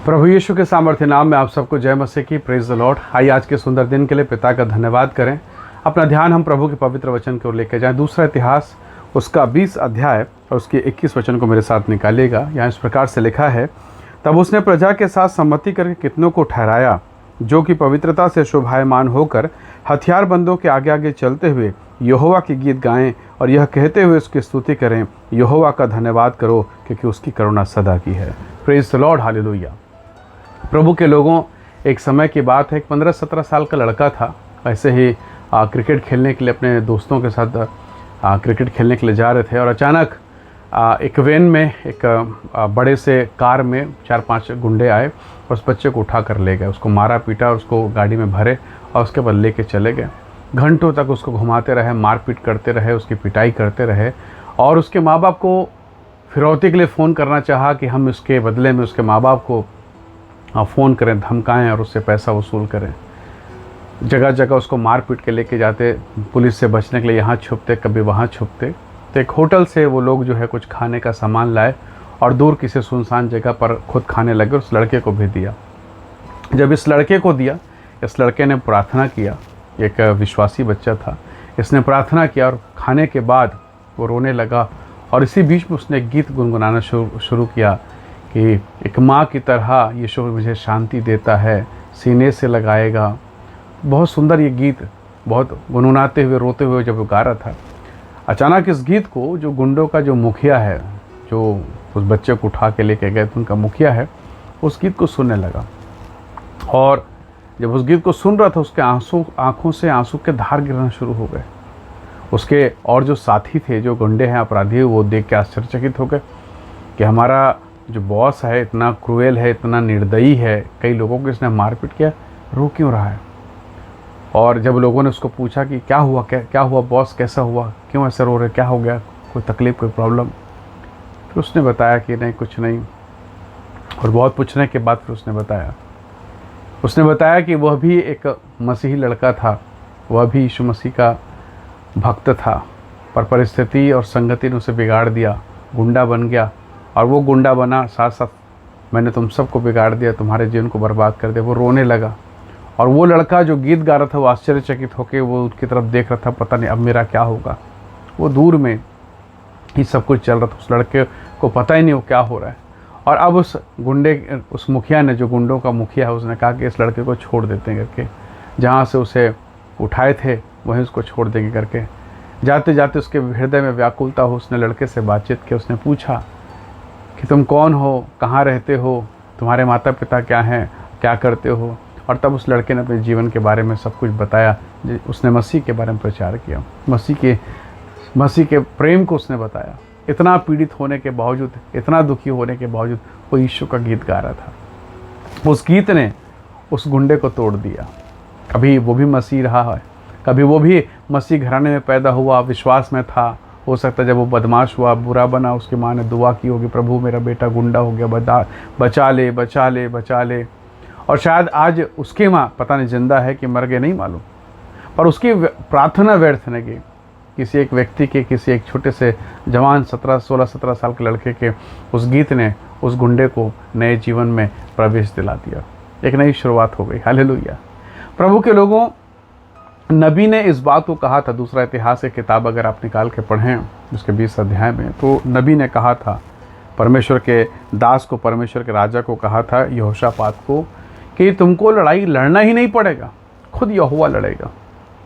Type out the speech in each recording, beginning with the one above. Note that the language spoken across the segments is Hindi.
प्रभु यीशु के सामर्थ्य नाम में आप सबको जय मसीह की। Praise the Lord. आइए आज के सुंदर दिन के लिए पिता का धन्यवाद करें। अपना ध्यान हम प्रभु के पवित्र वचन की ओर लेकर जाएं। दूसरा इतिहास उसका 20 अध्याय और उसके 21 वचन को मेरे साथ निकालिएगा। यहाँ इस प्रकार से लिखा है, तब उसने प्रजा के साथ सम्मति करके कितनों को ठहराया जो कि पवित्रता से शोभायमान होकर हथियारबंदों के आगे आगे चलते हुए यहोवा के गीत गाएं और यह कहते हुए उसकी स्तुति करें, यहोवा का धन्यवाद करो क्योंकि उसकी करुणा सदा की है। Praise the lord, hallelujah. प्रभु के लोगों, एक समय की बात है, एक 15-17 साल का लड़का था। ऐसे ही क्रिकेट खेलने के लिए अपने दोस्तों के साथ क्रिकेट खेलने के लिए जा रहे थे और अचानक एक वैन में एक बड़े से कार में 4-5 गुंडे आए और उस बच्चे को उठा कर ले गए। उसको मारा पीटा और उसको गाड़ी में भरे और उसके बाद लेके चले गए। घंटों तक उसको घुमाते रहे, मारपीट करते रहे, उसकी पिटाई करते रहे और उसके माँ बाप को फिरौती के लिए फ़ोन करना चाहा कि हम इसके बदले में उसके माँ बाप को फ़ोन करें, धमकाएं और उससे पैसा वसूल करें। जगह जगह उसको मार पीट के लेके जाते, पुलिस से बचने के लिए यहाँ छुपते, कभी वहाँ छुपते। तो एक होटल से वो लोग जो है कुछ खाने का सामान लाए और दूर किसी सुनसान जगह पर खुद खाने लगे। उस लड़के को भी दिया। जब इस लड़के को दिया, इस लड़के ने प्रार्थना किया। एक विश्वासी बच्चा था, इसने प्रार्थना किया और खाने के बाद वो रोने लगा और इसी बीच में उसने एक गीत गुनगुनाना शुरू किया कि एक माँ की तरह यीशु मुझे शांति देता है, सीने से लगाएगा। बहुत सुंदर ये गीत, बहुत गुनगुनाते हुए रोते हुए जब वो गा रहा था, अचानक इस गीत को जो गुंडों का जो मुखिया है, जो उस बच्चे को उठा के लेके गए थे, उनका मुखिया है, उस गीत को सुनने लगा। और जब उस गीत को सुन रहा था, उसके आंखों से आंसू के धार गिरना शुरू हो गए। उसके और जो साथी थे, जो गुंडे हैं, अपराधी, वो देख के आश्चर्यचकित हो गए कि हमारा जो बॉस है इतना क्रूएल है, इतना निर्दयी है, कई लोगों को इसने मारपीट किया, रो क्यों रहा है। और जब लोगों ने उसको पूछा कि क्या हुआ, क्या हुआ बॉस, कैसा हुआ, क्यों ऐसे रो रहे, क्या हो गया, कोई तकलीफ़, कोई प्रॉब्लम। फिर उसने बताया कि नहीं, कुछ नहीं। और बहुत पूछने के बाद फिर उसने बताया कि वह भी एक मसीही लड़का था, वह भी यीशु मसीह का भक्त था, पर परिस्थिति और संगति ने उसे बिगाड़ दिया, गुंडा बन गया। और वो गुंडा बना, साथ साथ मैंने तुम सबको बिगाड़ दिया, तुम्हारे जीवन को बर्बाद कर दिया। वो रोने लगा और वो लड़का जो गीत गा रहा था, वो आश्चर्यचकित होकर वो उसकी तरफ देख रहा था, पता नहीं अब मेरा क्या होगा। वो दूर में ही सब कुछ चल रहा था, उस लड़के को पता ही नहीं वो क्या हो रहा है। और अब उस मुखिया ने, जो गुंडों का मुखिया है, उसने कहा कि इस लड़के को छोड़ देते हैं करके, जहाँ से उसे उठाए थे वहीं उसको छोड़ देंगे करके। जाते जाते उसके हृदय में व्याकुलता हो, उसने लड़के से बातचीत की। उसने पूछा कि तुम कौन हो, कहाँ रहते हो, तुम्हारे माता पिता क्या हैं, क्या करते हो। और तब उस लड़के ने अपने जीवन के बारे में सब कुछ बताया। उसने मसीह के बारे में प्रचार किया, मसीह के प्रेम को उसने बताया। इतना पीड़ित होने के बावजूद, इतना दुखी होने के बावजूद वो यीशु का गीत गा रहा था। उस गीत ने उस गुंडे को तोड़ दिया। कभी वो भी मसीह रहा है, कभी वो भी मसीह घराने में पैदा हुआ, विश्वास में था। हो सकता है जब वो बदमाश हुआ, बुरा बना, उसकी माँ ने दुआ की होगी, प्रभु मेरा बेटा गुंडा हो गया, बचा ले, बचा ले, बचा ले। और शायद आज उसकी माँ पता नहीं जिंदा है कि मर गए, नहीं मालूम, पर उसकी प्रार्थना व्यर्थ न गई। किसी एक व्यक्ति के, किसी एक छोटे से जवान 16-17 साल के लड़के के उस गीत ने उस गुंडे को नए जीवन में प्रवेश दिला दिया। एक नई शुरुआत हो गई। हालेलुया। प्रभु के लोगों, नबी ने इस बात को कहा था। दूसरा इतिहास की किताब अगर आप निकाल के पढ़ें उसके 20 अध्याय में, तो नबी ने कहा था, परमेश्वर के दास को, परमेश्वर के राजा को कहा था, यहोशापात को, कि तुमको लड़ाई लड़ना ही नहीं पड़ेगा, खुद यहोवा लड़ेगा।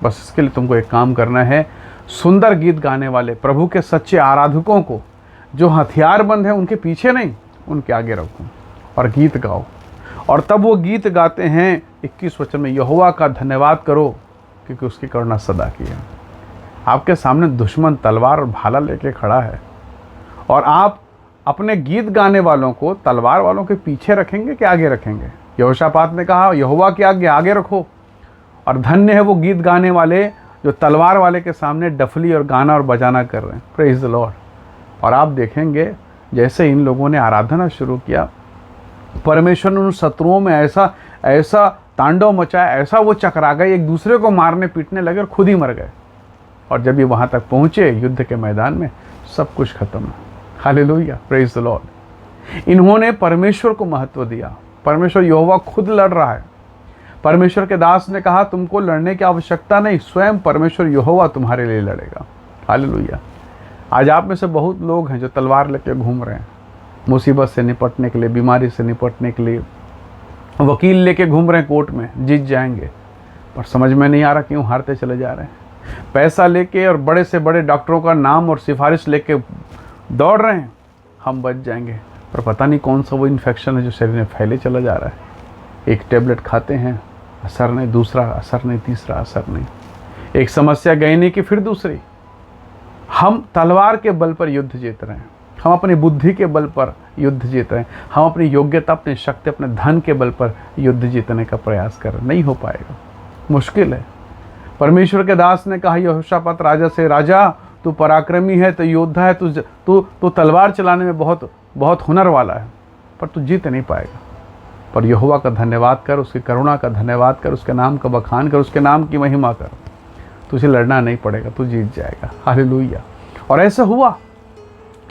बस इसके लिए तुमको एक काम करना है, सुंदर गीत गाने वाले, प्रभु के सच्चे आराधकों को, जो हथियारबंद हैं, उनके पीछे नहीं, उनके आगे रखो और गीत गाओ। और तब वो गीत गाते हैं 21 वचन में, यहोवा का धन्यवाद करो क्योंकि उसकी करुणा सदा की है। आपके सामने दुश्मन तलवार और भाला लेके खड़ा है और आप अपने गीत गाने वालों को तलवार वालों के पीछे रखेंगे कि आगे रखेंगे। यहोशापात ने कहा, यहोवा के आगे रखो। और धन्य है वो गीत गाने वाले जो तलवार वाले के सामने डफली और गाना और बजाना कर रहे हैं। Praise the Lord. और आप देखेंगे जैसे इन लोगों ने आराधना शुरू किया, परमेश्वर ने उन शत्रुओं में ऐसा तांडव मचाया, ऐसा वो चकरा गए, एक दूसरे को मारने पीटने लगे और खुद ही मर गए। और जब ये वहाँ तक पहुँचे युद्ध के मैदान में, सब कुछ खत्म है। Hallelujah, praise the Lord. इन्होंने परमेश्वर को महत्व दिया, परमेश्वर यहोवा खुद लड़ रहा है। परमेश्वर के दास ने कहा तुमको लड़ने की आवश्यकता नहीं, स्वयं परमेश्वर यहोवा तुम्हारे लिए लड़ेगा। हालेलुया। आज आप में से बहुत लोग हैं जो तलवार लेके घूम रहे हैं, मुसीबत से निपटने के लिए, बीमारी से निपटने के लिए वकील लेके घूम रहे हैं कोर्ट में, जीत जाएंगे, पर समझ में नहीं आ रहा क्यों हारते चले जा रहे हैं। पैसा लेके और बड़े से बड़े डॉक्टरों का नाम और सिफारिश लेके दौड़ रहे हैं, हम बच जाएंगे, पर पता नहीं कौन सा वो इन्फेक्शन है जो शरीर में फैले चला जा रहा है। एक टेबलेट खाते हैं, असर नहीं, दूसरा असर नहीं, तीसरा असर नहीं, एक समस्या गई नहीं कि फिर दूसरी। हम तलवार के बल पर युद्ध जीत रहे हैं, हम अपनी बुद्धि के बल पर युद्ध जीत रहे हैं, हम अपनी योग्यता, अपनी शक्ति, अपने धन के बल पर युद्ध जीतने का प्रयास कर रहे हैं। नहीं हो पाएगा, मुश्किल है। परमेश्वर के दास ने कहा यहोशापात राजा से, राजा तू पराक्रमी है, तो योद्धा है, तू तलवार चलाने में बहुत बहुत हुनर वाला है, पर तू जीत नहीं पाएगा। पर यहोवा का धन्यवाद कर, उसकी करुणा का धन्यवाद कर, उसके नाम का बखान कर, उसके नाम की महिमा कर, तुझे लड़ना नहीं पड़ेगा, तू जीत जाएगा। हालेलुया। और ऐसा हुआ,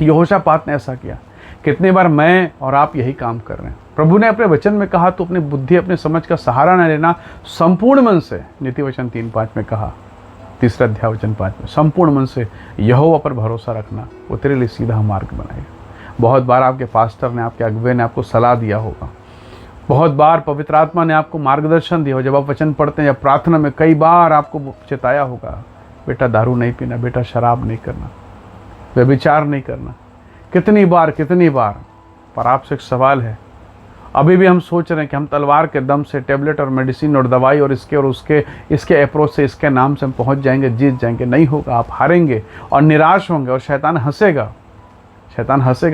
यहोशापात ने ऐसा किया। कितनी बार मैं और आप यही काम कर रहे हैं। प्रभु ने अपने वचन में कहा तो अपनी बुद्धि, अपनी समझ का सहारा न लेना, संपूर्ण मन से, नीति वचन 3:5 में कहा, 3 अध्याय वचन 5 में, संपूर्ण मन से यहोवा पर भरोसा रखना, वो तेरे लिए सीधा मार्ग बनाएगा। बहुत बार आपके पास्टर ने, आपके अगुवे ने आपको सलाह दिया होगा, बहुत बार पवित्र आत्मा ने आपको मार्गदर्शन दिया हो। जब आप वचन पढ़ते हैं या प्रार्थना में कई बार आपको चेताया होगा, बेटा दारू नहीं पीना, बेटा शराब नहीं करना, व्यभिचार नहीं करना। कितनी बार। पर आपसे एक सवाल है, अभी भी हम सोच रहे हैं कि हम तलवार के दम से टेबलेट और मेडिसिन और दवाई और इसके अप्रोच से, इसके नाम से हम पहुंच जाएंगे, जीत जाएंगे। नहीं होगा, आप हारेंगे और निराश होंगे और शैतान हंसेगा,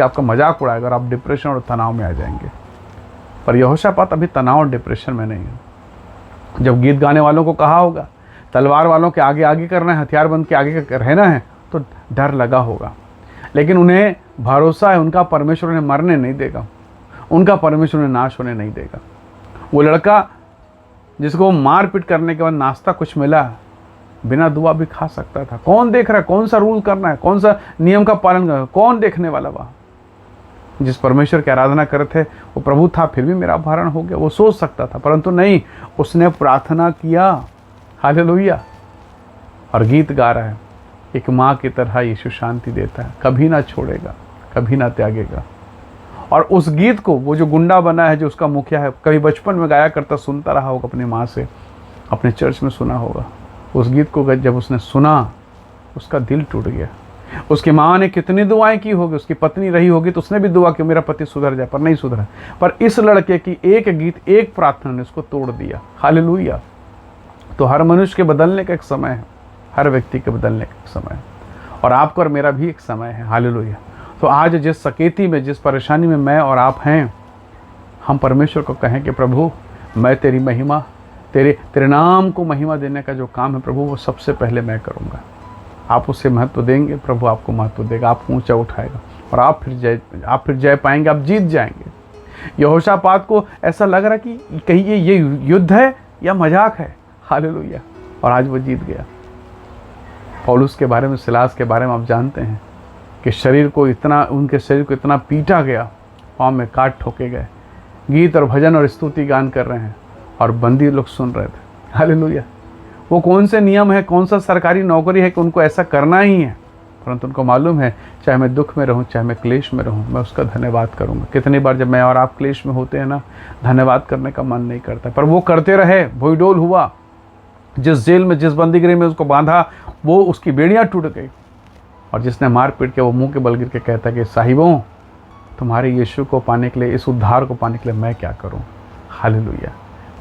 आपका मजाक उड़ाएगा और आप डिप्रेशन और तनाव में आ जाएंगे। पर यहोशापात अभी तनाव और डिप्रेशन में नहीं है। जब गीत गाने वालों को कहा होगा तलवार वालों के आगे आगे करना है, हथियार बंद के आगे रहना है, तो डर लगा होगा, लेकिन उन्हें भरोसा है उनका परमेश्वर उन्हें मरने नहीं देगा, उनका परमेश्वर उन्हें नाश होने नहीं देगा। वो लड़का जिसको मार पीट करने के बाद नाश्ता कुछ मिला, बिना दुआ भी खा सकता था। कौन देख रहा है, कौन सा रूल करना है, कौन सा नियम का पालन करना है, कौन देखने वाला वहाँ। जिस परमेश्वर की आराधना कर रहे थे वो प्रभु था, फिर भी मेरा अपहरण हो गया, वो सोच सकता था, परंतु नहीं, उसने प्रार्थना किया। हालेलुया। और गीत गा रहा है, एक माँ की तरह यीशु शांति देता है, कभी ना छोड़ेगा, कभी ना त्यागेगा। और उस गीत को वो जो गुंडा बना है, जो उसका मुखिया है, कभी बचपन में गाया करता, सुनता रहा होगा अपनी माँ से, अपने चर्च में सुना होगा। उस गीत को जब उसने सुना, उसका दिल टूट गया। उसकी माँ ने कितनी दुआएं की होगी, उसकी पत्नी रही होगी तो उसने भी दुआ की मेरा पति सुधर जाए, पर नहीं सुधरा। पर इस लड़के की एक गीत, एक प्रार्थना ने उसको तोड़ दिया। हालेलुया। तो हर मनुष्य के बदलने का एक समय है, हर व्यक्ति के बदलने का एक समय है, और आपका और मेरा भी एक समय है। हालेलुया। तो आज जिस सकेती में, जिस परेशानी में मैं और आप हैं, हम परमेश्वर को कहें कि प्रभु मैं तेरी महिमा, तेरे नाम को महिमा देने का जो काम है प्रभु, वो सबसे पहले मैं करूँगा। आप उसे महत्व देंगे, प्रभु आपको महत्व देगा, आपको ऊंचा उठाएगा और आप फिर जय पाएंगे, आप जीत जाएंगे। यहोशापात को ऐसा लग रहा कि कहीं ये युद्ध है या मजाक है। हालेलुया। और आज वो जीत गया। पौलुस के बारे में, सिलास के बारे में आप जानते हैं कि उनके शरीर को इतना पीटा गया, पाँव में काट ठोके गए, गीत और भजन और स्तुति गान कर रहे हैं और बंदी लोग सुन रहे थे। हालेलुया। वो कौन से नियम है, कौन सा सरकारी नौकरी है कि उनको ऐसा करना ही है, परंतु उनको मालूम है चाहे मैं दुख में रहूं, चाहे मैं क्लेश में रहूं, मैं उसका धन्यवाद करूंगा। कितनी बार जब मैं और आप क्लेश में होते हैं ना, धन्यवाद करने का मन नहीं करता, पर वो करते रहे। भोईडोल हुआ, जिस जेल में, जिस बंदीगृह में उसको बांधा, वो उसकी बेड़ियाँ टूट गई। और जिसने मार पीट के वो मुंह के बल गिर के कहता कि साहिबों, तुम्हारे यीशु को पाने के लिए, इस उद्धार को पाने के लिए मैं क्या करूं। हालेलुया।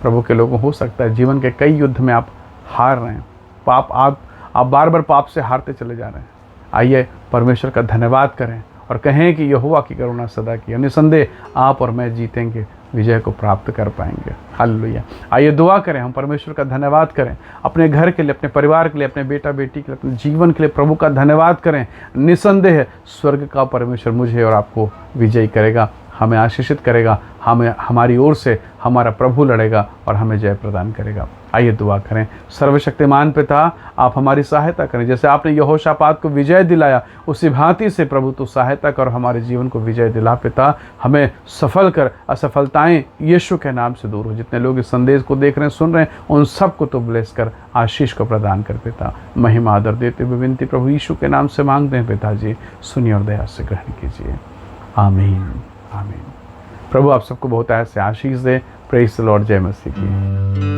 प्रभु के लोगों, हो सकता है जीवन के कई युद्ध में आप हार रहे हैं, आप बार बार पाप से हारते चले जा रहे हैं। आइए परमेश्वर का धन्यवाद करें और कहें कि यहोवा की करुणा सदा की। निसंदेह आप और मैं जीतेंगे, विजय को प्राप्त कर पाएंगे। हालेलुया। आइए दुआ करें, हम परमेश्वर का धन्यवाद करें, अपने घर के लिए, अपने परिवार के लिए, अपने बेटा बेटी के लिए, अपने जीवन के लिए प्रभु का धन्यवाद करें। निसंदेह स्वर्ग का परमेश्वर मुझे और आपको विजयी करेगा, हमें आशीषित करेगा, हमारी ओर से हमारा प्रभु लड़ेगा और हमें जय प्रदान करेगा। आइए दुआ करें। सर्वशक्तिमान पिता, आप हमारी सहायता करें। जैसे आपने यहोशापात को विजय दिलाया, उसी भांति से प्रभु तो सहायता कर, हमारे जीवन को विजय दिला पिता। हमें सफल कर, असफलताएं यीशु के नाम से दूर हो। जितने लोग इस संदेश को देख रहे हैं, सुन रहे हैं, उन सबको तो ब्लेस कर, आशीष को प्रदान कर पिता। महिमा आदर देते हुए विनती प्रभु यीशु के नाम से मांगते हैं पिताजी, सुनिए और दया से ग्रहण कीजिए। आमीन, आमीन। प्रभु आप सबको बहुत ऐसे आशीष दे। Praise the lord. जय मसीह की।